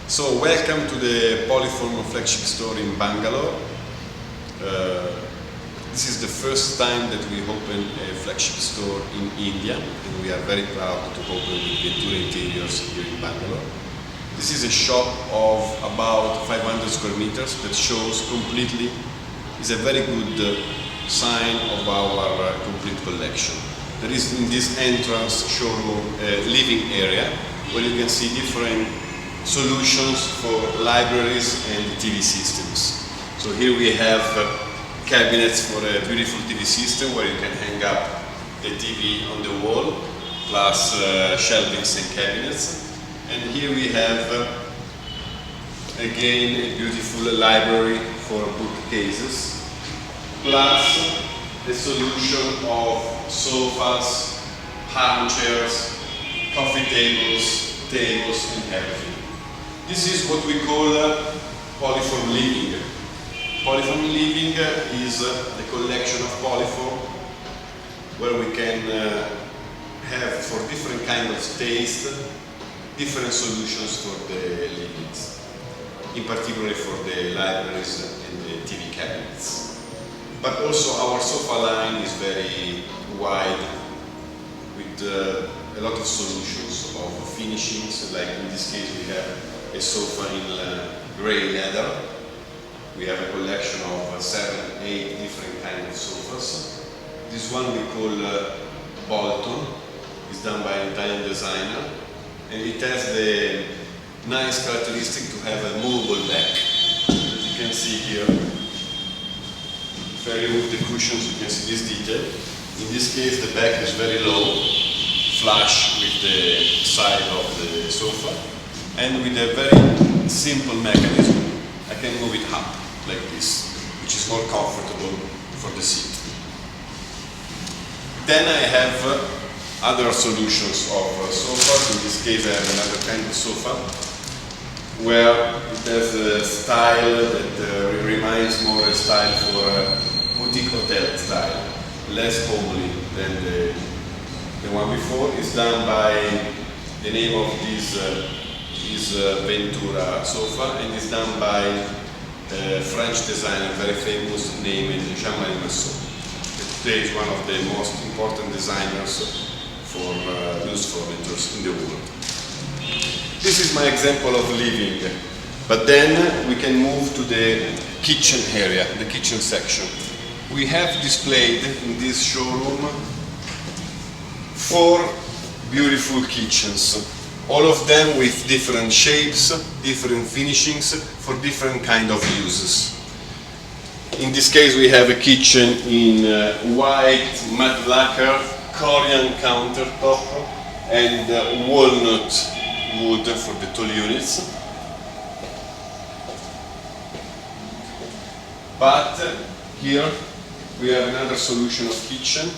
So welcome to the Poliform flagship store in Bangalore. This is the first time that we open a flagship store in India, and we are very proud to open with Ventura Interiors here in Bangalore. This is a shop of about 500 square meters that shows completely, is a very good sign of our complete collection. There is in this entrance showroom a living area where you can see different solutions for libraries and TV systems. So here we have cabinets for a beautiful TV system where you can hang up the TV on the wall, plus shelvings and cabinets. And here we have again a beautiful library for bookcases, plus a solution of sofas, armchairs, coffee tables and everything. This is what we call Poliform Living. Poliform Living is the collection of Poliform where we can have for different kinds of taste, different solutions for the livings, in particular for the libraries and the TV cabinets. But also our sofa line is very wide with a lot of solutions of finishings, like in this case we have a sofa in grey leather. We have a collection of 7-8 different kinds of sofas. This one we call Bolton. It's done by an Italian designer, and it has the nice characteristic to have a movable back. As you can see here, if I remove the cushions you can see this detail. In this case the back is very low, flush with the side of the sofa, and with a very simple mechanism I can move it up like this, which is more comfortable for the seat. Then I have other solutions of sofas. In this case I have another kind of sofa where it has a style that reminds more a style for a boutique hotel style, less homely than the one before. It's done by the name of this Ventura sofa, and it's done by a French designer, very famous, named Jean-Marie Masson. Today is one of the most important designers for loose furniture in the world. This is my example of living, but then we can move to the kitchen area, the kitchen section. We have displayed in this showroom 4 beautiful kitchens, all of them with different shapes, different finishings for different kind of uses. In this case we have a kitchen in white matte lacquer, Korean countertop and walnut wood for the tall units. But here we have another solution of kitchen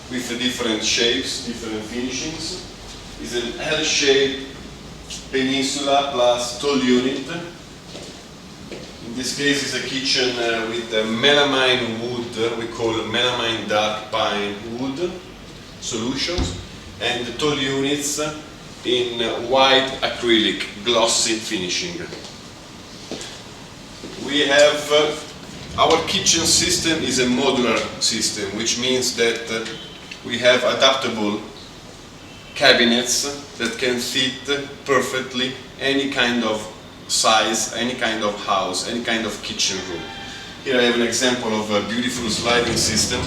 with different shapes, different finishings. It's an L-shaped peninsula plus tall unit. In this case it's a kitchen with melamine wood, we call melamine dark pine wood solutions, and the tall units in white acrylic glossy finishing. We have our kitchen system is a modular system, which means that we have adaptable cabinets that can fit perfectly any kind of size, any kind of house, any kind of kitchen room. Here I have an example of a beautiful sliding system,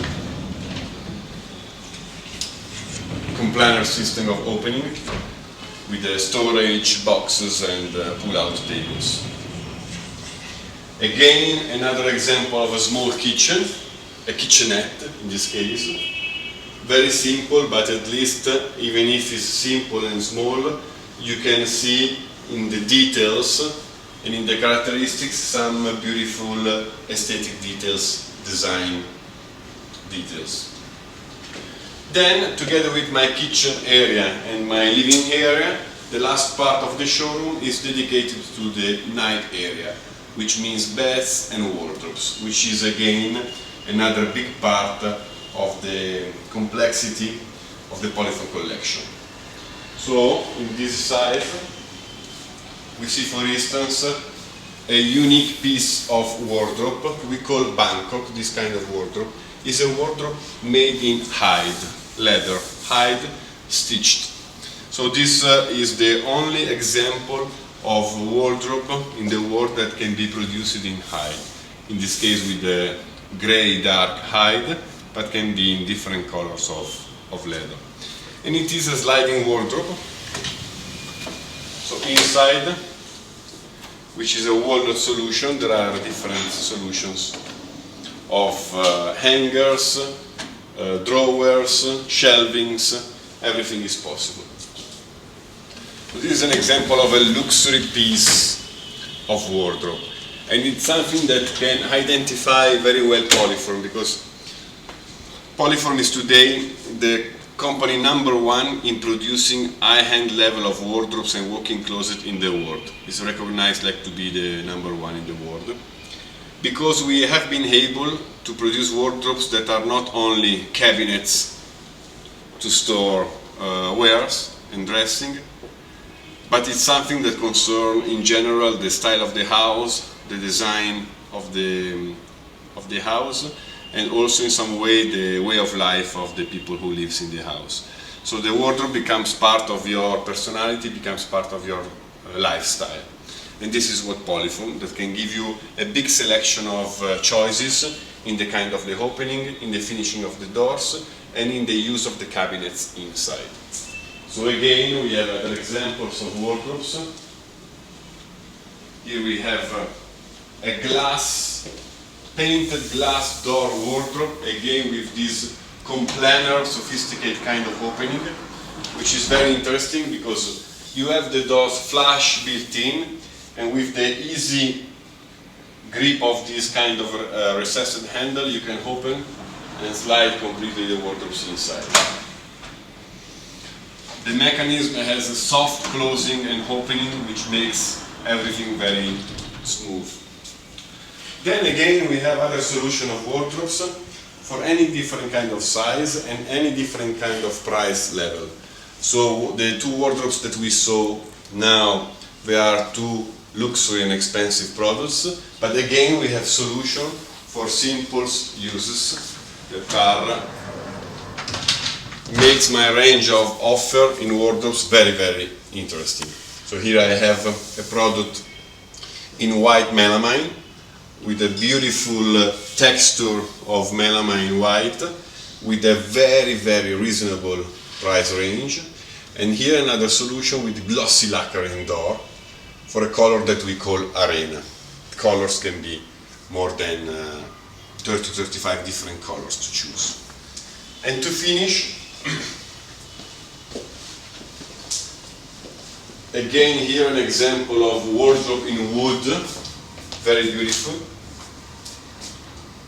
complainer system of opening with storage boxes and pull-out tables. Again, another example of a small kitchen, a kitchenette in this case. Very simple, but at least even if it's simple and small, you can see in the details and in the characteristics some beautiful aesthetic details, design details. Then, together with my kitchen area and my living area, the last part of the showroom is dedicated to the night area, which means beds and wardrobes, which is again another big part of the complexity of the Poliform collection. So, in this side, we see, for instance, a unique piece of wardrobe we call Bangkok. This kind of wardrobe is a wardrobe made in hide, leather, hide stitched. So this is the only example of wardrobe in the world that can be produced in hide. In this case with the grey dark hide, but can be in different colors of leather. And it is a sliding wardrobe. So inside, which is a walnut solution, there are different solutions of hangers, drawers, shelvings, everything is possible. So this is an example of a luxury piece of wardrobe. And it's something that can identify very well Poliform, because Poliform is today the company #1 in producing high-end level of wardrobes and walk-in closet in the world. It's recognized like to be the #1 in the world, because we have been able to produce wardrobes that are not only cabinets to store wares and dressing, but it's something that concerns in general the style of the house, the design of the house, and also in some way the way of life of the people who lives in the house. So the wardrobe becomes part of your personality, becomes part of your lifestyle. And this is what Poliform, that can give you a big selection of choices in the kind of the opening, in the finishing of the doors, and in the use of the cabinets inside. So again, we have other examples of wardrobes. Here we have a glass, painted glass door wardrobe, again with this complanar, sophisticated kind of opening, which is very interesting because you have the doors flush built in, and with the easy grip of this kind of recessed handle, you can open and slide completely the wardrobes inside. The mechanism has a soft closing and opening, which makes everything very smooth. Then again, we have other solution of wardrobes for any different kind of size and any different kind of price level. So the two wardrobes that we saw now, they are two luxury and expensive products, but again we have solution for simple uses that are makes my range of offer in wardrobes very, very interesting. So here I have a product in white melamine with a beautiful texture of melamine white with a very, very reasonable price range. And here another solution with glossy lacquering door for a color that we call arena. Colors can be more than 30 to 35 different colors to choose. And to finish, again here an example of wardrobe in wood, very beautiful,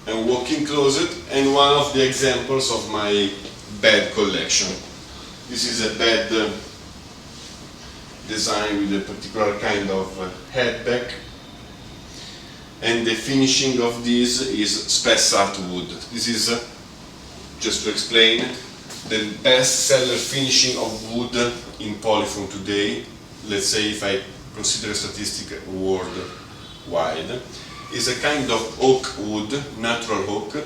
and walk-in closet, and one of the examples of my bed collection. This is a bed design with a particular kind of head back, and the finishing of this is spessart wood. This is, just to explain, the best seller finishing of wood in Poliform today. Let's say if I consider a statistic worldwide, is a kind of oak wood, natural oak,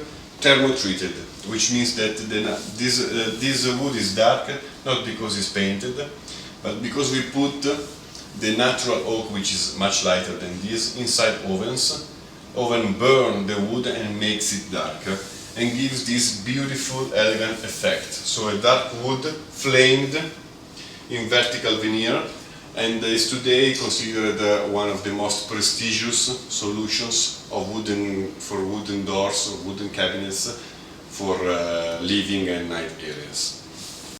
thermo-treated, which means that this wood is dark, not because it's painted, but because we put the natural oak, which is much lighter than this, inside ovens. Oven burn the wood and makes it darker, and gives this beautiful, elegant effect. So a dark wood flamed in vertical veneer, and is today considered one of the most prestigious solutions of for wooden doors, or wooden cabinets for living and night areas.